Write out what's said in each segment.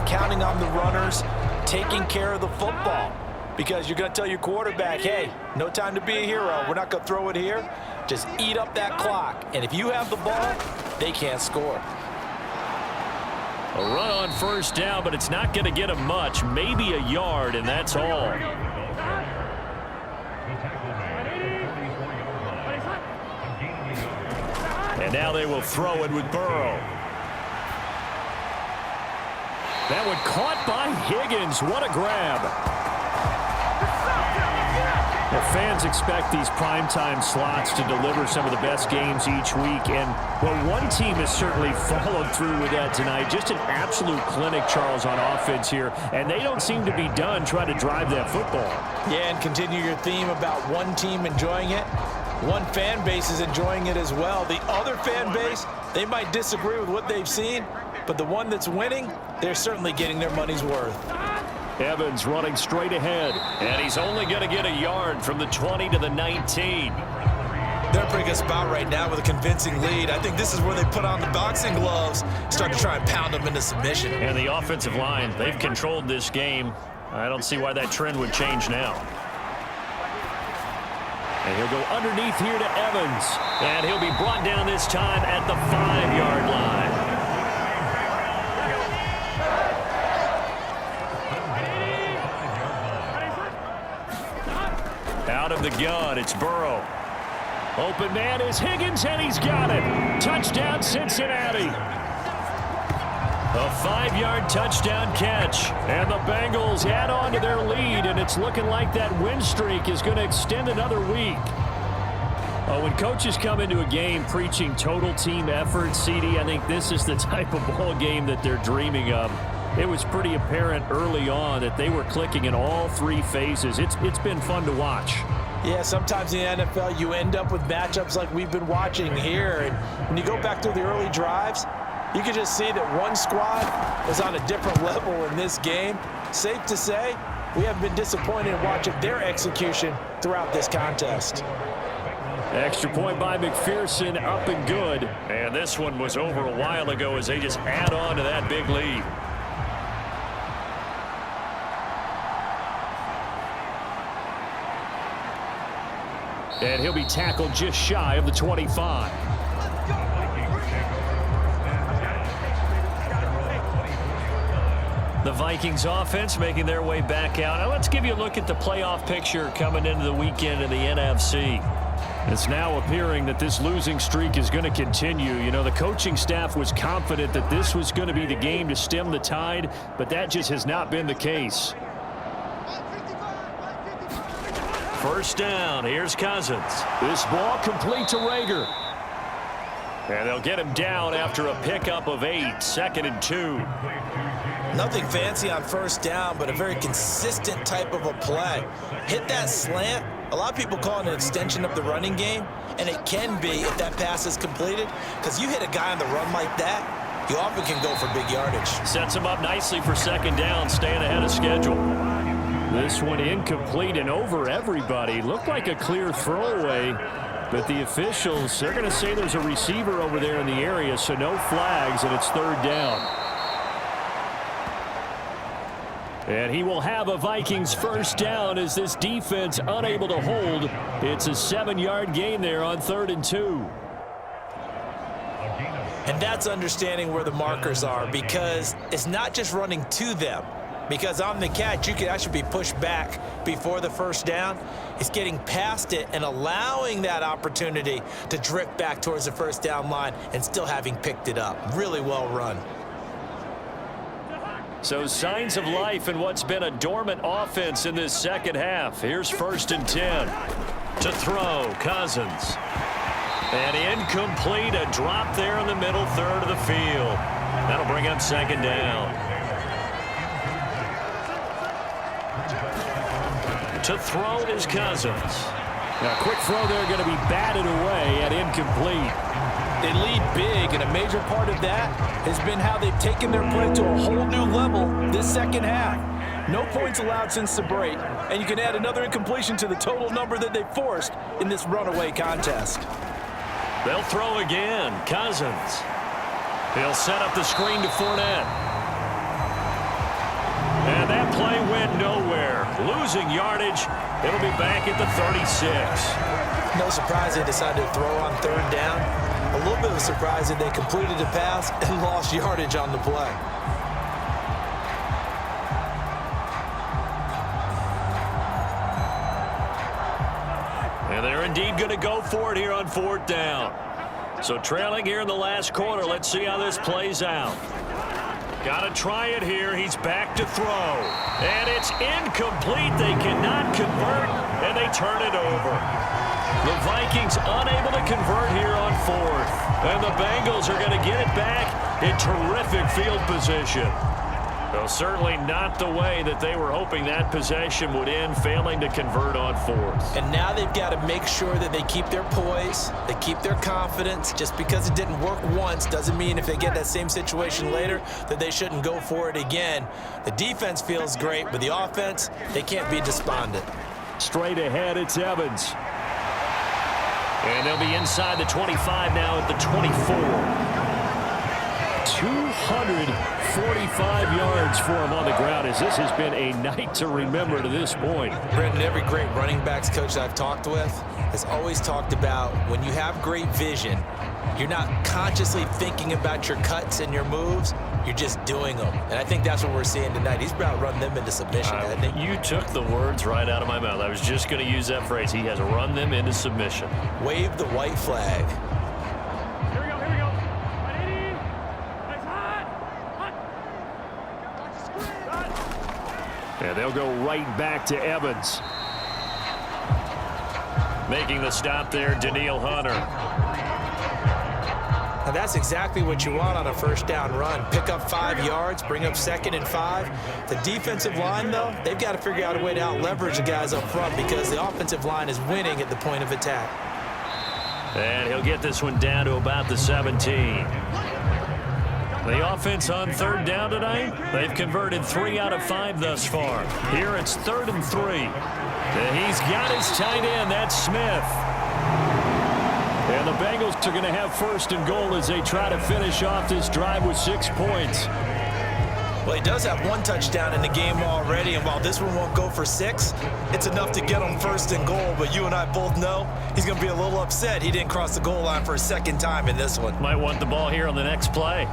counting on the runners, taking care of the football. Because you're going to tell your quarterback, hey, no time to be a hero. We're not going to throw it here. Just eat up that clock. And if you have the ball, they can't score. A run on first down, but it's not going to get him much. Maybe a yard, and that's all. And now they will throw it with Burrow. That one caught by Higgins. What a grab. Well, fans expect these primetime slots to deliver some of the best games each week. And, well, one team has certainly followed through with that tonight. Just an absolute clinic, Charles, on offense here. And they don't seem to be done trying to drive that football. Yeah, and continue your theme about one team enjoying it. One fan base is enjoying it as well. The other fan base, they might disagree with what they've seen, but the one that's winning, they're certainly getting their money's worth. Evans running straight ahead, and he's only going to get a yard from the 20 to the 19. They're a pretty good spot right now with a convincing lead. I think this is where they put on the boxing gloves, start to try and pound them into submission. And the offensive line, they've controlled this game. I don't see why that trend would change now. And he'll go underneath here to Evans. And he'll be brought down this time at the 5-yard line. Out of the gun, it's Burrow. Open man is Higgins, and he's got it. Touchdown, Cincinnati. A 5-yard touchdown catch. And the Bengals add on to their lead, and it's looking like that win streak is going to extend another week. When coaches come into a game preaching total team effort, CD, I think this is the type of ball game that they're dreaming of. It was pretty apparent early on that they were clicking in all three phases. It's been fun to watch. Yeah, sometimes in the NFL you end up with matchups like we've been watching here. And when you go back to the early drives, you can just see that one squad was on a different level in this game. Safe to say, we haven't been disappointed in watching their execution throughout this contest. Extra point by McPherson, up and good. And this one was over a while ago as they just add on to that big lead. And he'll be tackled just shy of the 25. The Vikings offense making their way back out. Now let's give you a look at the playoff picture coming into the weekend in the NFC. It's now appearing that this losing streak is going to continue. You know, the coaching staff was confident that this was going to be the game to stem the tide, but that just has not been the case. First down, here's Cousins. This ball complete to Rager. And they'll get him down after a pickup of 8, 2nd and 2. Nothing fancy on first down, but a very consistent type of a play. Hit that slant. A lot of people call it an extension of the running game, and it can be if that pass is completed, because you hit a guy on the run like that, you often can go for big yardage. Sets him up nicely for second down, staying ahead of schedule. This one incomplete and over everybody. Looked like a clear throwaway, but the officials, they're going to say there's a receiver over there in the area, so no flags, and it's third down. And he will have a Vikings first down as this defense unable to hold. It's a 7-yard gain there on 3rd and 2. And that's understanding where the markers are, because it's not just running to them. Because on the catch, you could actually be pushed back before the first down. It's getting past it and allowing that opportunity to drift back towards the first down line and still having picked it up. Really well run. So signs of life in what's been a dormant offense in this second half. Here's 1st and 10. To throw, Cousins. And incomplete, a drop there in the middle third of the field. That'll bring up second down. To throw is Cousins. Now, a quick throw there going to be batted away and incomplete. They lead big, and a major part of that has been how they've taken their play to a whole new level this second half. No points allowed since the break, and you can add another incompletion to the total number that they forced in this runaway contest. They'll throw again. Cousins. He'll set up the screen to Fournette. play went nowhere. Losing yardage. It'll be back at the 36. No surprise they decided to throw on third down. A little bit of a surprise that they completed the pass and lost yardage on the play. And they're indeed going to go for it here on fourth down. So trailing here in the last quarter. Let's see how this plays out. Got to try it here. He's back to throw. And it's incomplete. They cannot convert, and they turn it over. The Vikings unable to convert here on fourth. And the Bengals are going to get it back in terrific field position. Well, certainly not the way that they were hoping that possession would end, failing to convert on fourth. And now they've got to make sure that they keep their poise, they keep their confidence. Just because it didn't work once doesn't mean if they get that same situation later that they shouldn't go for it again. The defense feels great, but the offense, they can't be despondent. Straight ahead, it's Evans. And they'll be inside the 25 now at the 24. 245 yards for him on the ground, as this has been a night to remember to this point. Brendan, every great running backs coach I've talked with has always talked about when you have great vision, you're not consciously thinking about your cuts and your moves, you're just doing them. And I think that's what we're seeing tonight. He's about to run them into submission, hasn't he? You took the words right out of my mouth. I was just going to use that phrase. He has run them into submission. Wave the white flag. And they'll go right back to Evans. Making the stop there, Daniil Hunter. Now that's exactly what you want on a first down run. Pick up 5 yards, bring up 2nd and 5. The defensive line, though, they've got to figure out a way to out-leverage the guys up front because the offensive line is winning at the point of attack. And he'll get this one down to about the 17. The offense on third down tonight, they've converted 3 out of 5 thus far. Here it's 3rd and 3. And he's got his tight end, that's Smith. And the Bengals are going to have 1st and goal as they try to finish off this drive with 6 points. Well, he does have 1 touchdown in the game already, and while this one won't go for 6, it's enough to get him 1st and goal. But you and I both know he's going to be a little upset he didn't cross the goal line for a 2nd time in this one. Might want the ball here on the next play.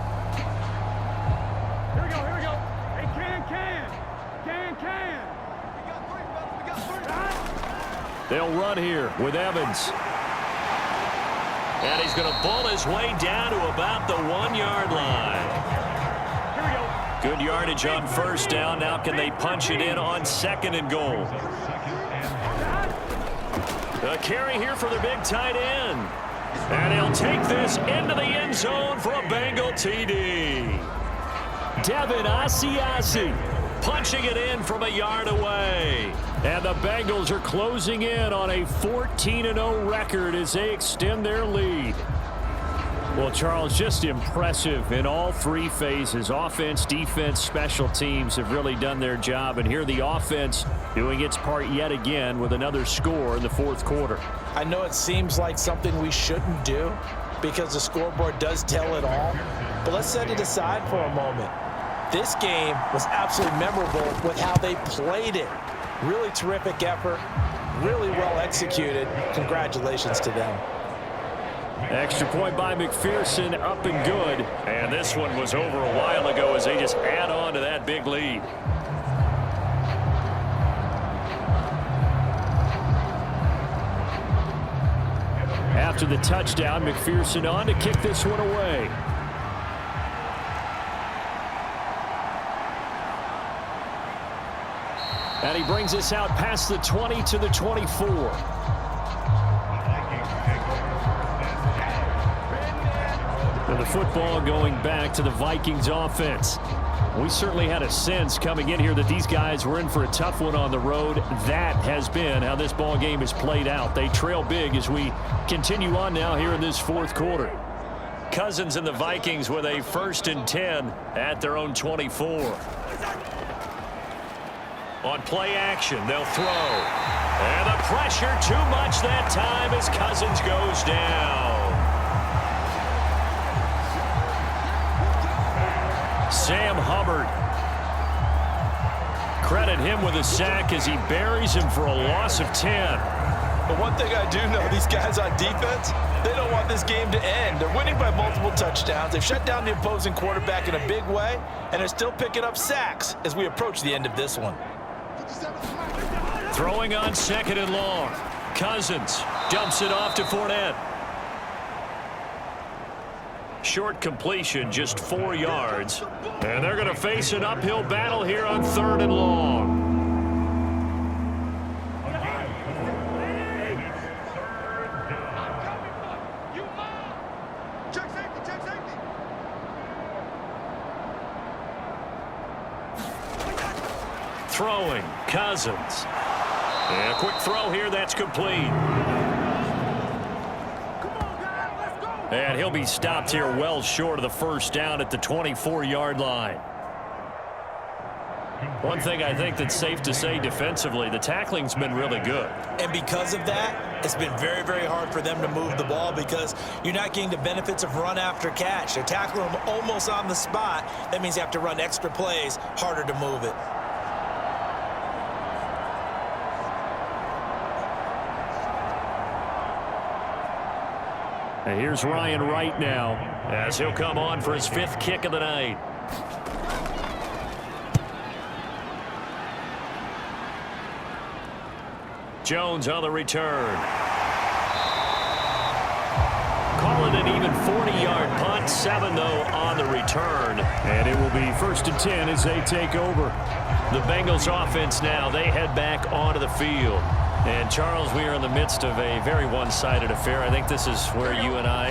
They'll run here with Evans. And he's going to bull his way down to about the 1-yard line. Good yardage on first down. Now can they punch it in on 2nd and goal? A carry here for the big tight end. And he'll take this into the end zone for a Bengal TD. Devin Asiasi punching it in from a yard away. And the Bengals are closing in on a 14-0 record as they extend their lead. Well, Charles, just impressive in all 3 phases. Offense, defense, special teams have really done their job. And here the offense doing its part yet again with another score in the 4th quarter. I know it seems like something we shouldn't do because the scoreboard does tell it all. But let's set it aside for a moment. This game was absolutely memorable with how they played it. Really terrific effort, really well executed. Congratulations to them. Extra point by McPherson, up and good. And this one was over a while ago as they just add on to that big lead. After the touchdown, McPherson on to kick this one away. And he brings us out past the 20 to the 24. And the football going back to the Vikings offense. We certainly had a sense coming in here that these guys were in for a tough one on the road. That has been how this ball game has played out. They trail big as we continue on now here in this 4th quarter. Cousins and the Vikings with a 1st and 10 at their own 24. On play action, they'll throw. And the pressure too much that time as Cousins goes down. Sam Hubbard Credit him with a sack as he buries him for a loss of 10. But one thing I do know, these guys on defense, they don't want this game to end. They're winning by multiple touchdowns. They've shut down the opposing quarterback in a big way, and they're still picking up sacks as we approach the end of this one. Throwing on 2nd and long. Cousins dumps it off to Fournette. Short completion, just 4 yards. And they're going to face an uphill battle here on 3rd and long. Throwing, Cousins. And a quick throw here, that's complete. And he'll be stopped here well short of the first down at the 24-yard line. One thing I think that's safe to say defensively, the tackling's been really good. And because of that, it's been very, very hard for them to move the ball because you're not getting the benefits of run after catch. They're tackling them almost on the spot. That means you have to run extra plays, harder to move it. And here's Ryan Wright now as he'll come on for his 5th kick of the night. Jones on the return. Call it an even 40-yard punt. 7, though, on the return. And it will be 1st and 10 as they take over. The Bengals offense now, they head back onto the field. And, Charles, we are in the midst of a very one-sided affair. I think this is where you and I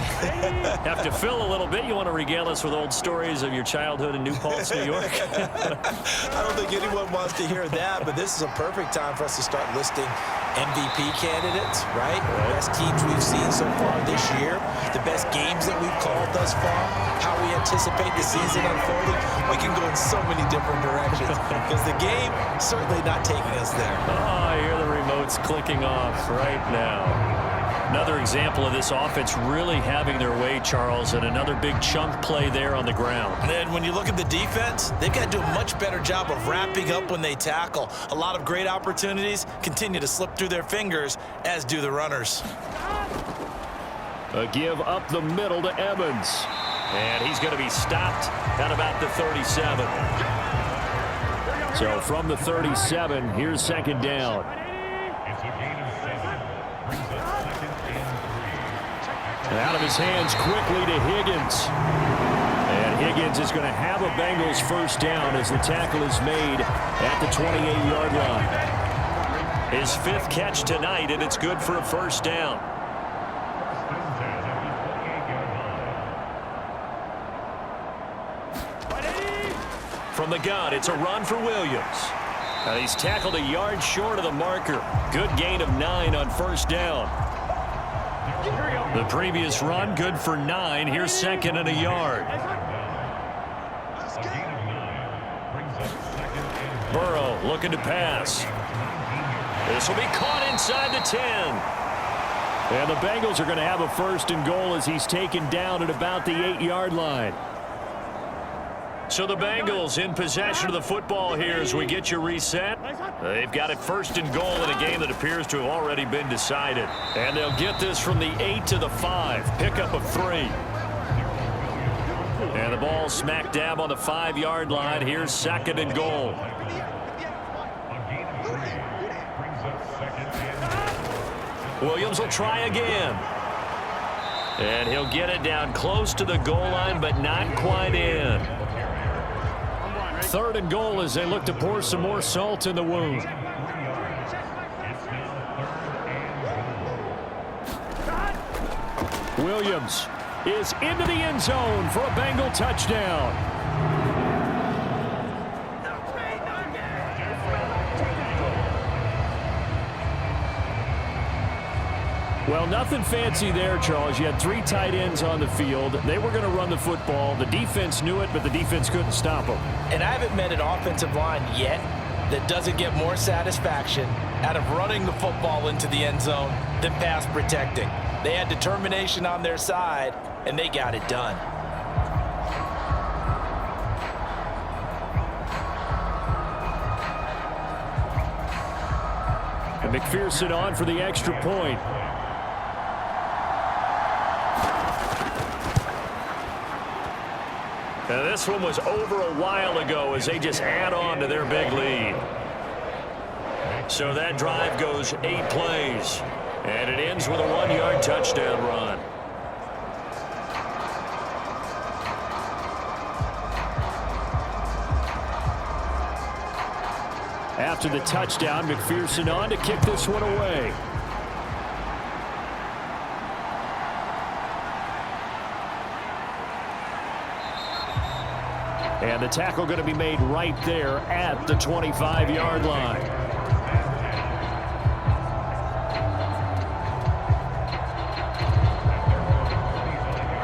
have to fill a little bit. You want to regale us with old stories of your childhood in New Paltz, New York? I don't think anyone wants to hear that, but this is a perfect time for us to start listing MVP candidates, right? The best teams we've seen so far this year, the best games that we've called thus far, how we anticipate the season unfolding. We can go in so many different directions because the game certainly not taking us there. Oh, I hear the remotes clicking off right now. Another example of this offense really having their way, Charles, and another big chunk play there on the ground. And then when you look at the defense, they've got to do a much better job of wrapping up when they tackle. A lot of great opportunities continue to slip through their fingers, as do the runners. A give up the middle to Evans. And he's going to be stopped at about the 37. So from the 37, here's 2nd down. And out of his hands quickly to Higgins. And Higgins is going to have a Bengals 1st down as the tackle is made at the 28-yard line. His 5th catch tonight, and it's good for a 1st down. From the gun, it's a run for Williams. And he's tackled a yard short of the marker. Good gain of 9 on 1st down. The previous run, good for 9. Here's 2nd and a yard. Burrow looking to pass. This will be caught inside the 10. And the Bengals are going to have a 1st and goal as he's taken down at about the 8-yard line. So the Bengals in possession of the football here as we get you reset. They've got it 1st and goal in a game that appears to have already been decided. And they'll get this from the 8 to the 5. Pickup of 3. And the ball smack dab on the 5-yard line. Here's 2nd and goal. Williams will try again. And he'll get it down close to the goal line, but not quite in. 3rd and goal as they look to pour some more salt in the wound. Williams is into the end zone for a Bengal touchdown. Well, nothing fancy there, Charles. You had 3 tight ends on the field. They were going to run the football. The defense knew it, but the defense couldn't stop them. And I haven't met an offensive line yet that doesn't get more satisfaction out of running the football into the end zone than pass protecting. They had determination on their side, and they got it done. And McPherson on for the extra point. And this one was over a while ago as they just add on to their big lead. So that drive goes 8 plays. And it ends with a 1-yard touchdown run. After the touchdown, McPherson on to kick this one away. And the tackle going to be made right there at the 25-yard line.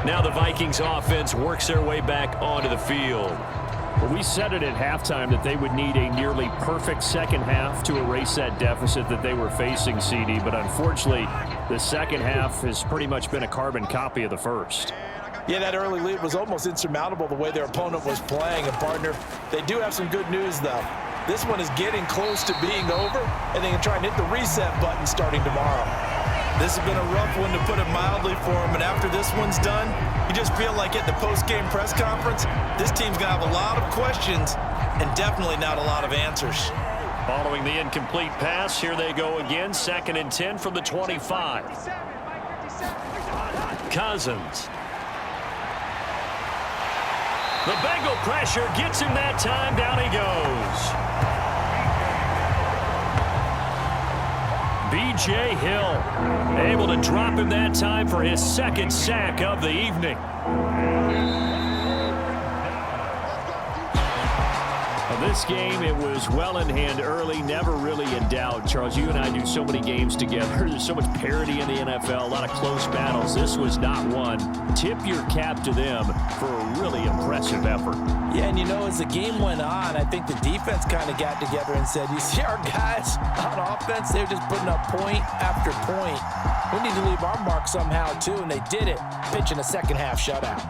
Now the Vikings offense works their way back onto the field. Well, we said it at halftime that they would need a nearly perfect second half to erase that deficit that they were facing, CD. But unfortunately, the second half has pretty much been a carbon copy of the first. Yeah, that early lead was almost insurmountable the way their opponent was playing. And, partner, they do have some good news, though. This one is getting close to being over, and they can try and hit the reset button starting tomorrow. This has been a rough one, to put it mildly, for them. And after this one's done, you just feel like at the post-game press conference, this team's going to have a lot of questions and definitely not a lot of answers. Following the incomplete pass, here they go again. 2nd and 10 from the 25. Cousins. The Bengal pressure gets him that time. Down he goes. B.J. Hill able to drop him that time for his 2nd sack of the evening. This game, it was well in hand early, never really in doubt. Charles, you and I do so many games together. There's so much parity in the NFL, a lot of close battles. This was not one. Tip your cap to them for a really impressive effort. Yeah, and you know, as the game went on, I think the defense kind of got together and said, you see our guys on offense, they're just putting up point after point. We need to leave our mark somehow, too, and they did it, pitching a second-half shutout.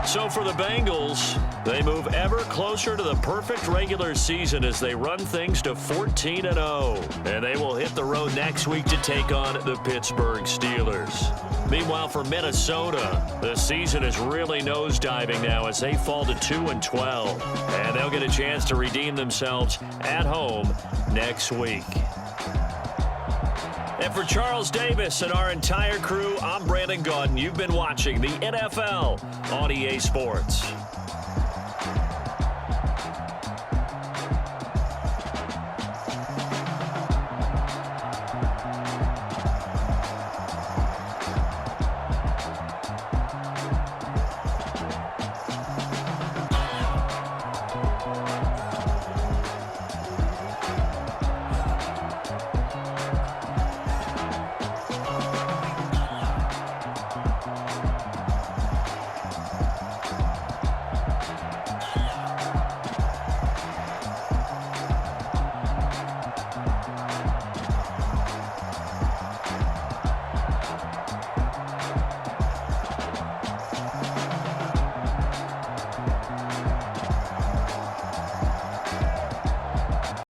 So for the Bengals, they move ever closer to the perfect regular season as they run things to 14-0. And they will hit the road next week to take on the Pittsburgh Steelers. Meanwhile, for Minnesota, the season is really nosediving now as they fall to 2-12. And they'll get a chance to redeem themselves at home next week. And for Charles Davis and our entire crew, I'm Brandon Gaudin. You've been watching the NFL on EA Sports.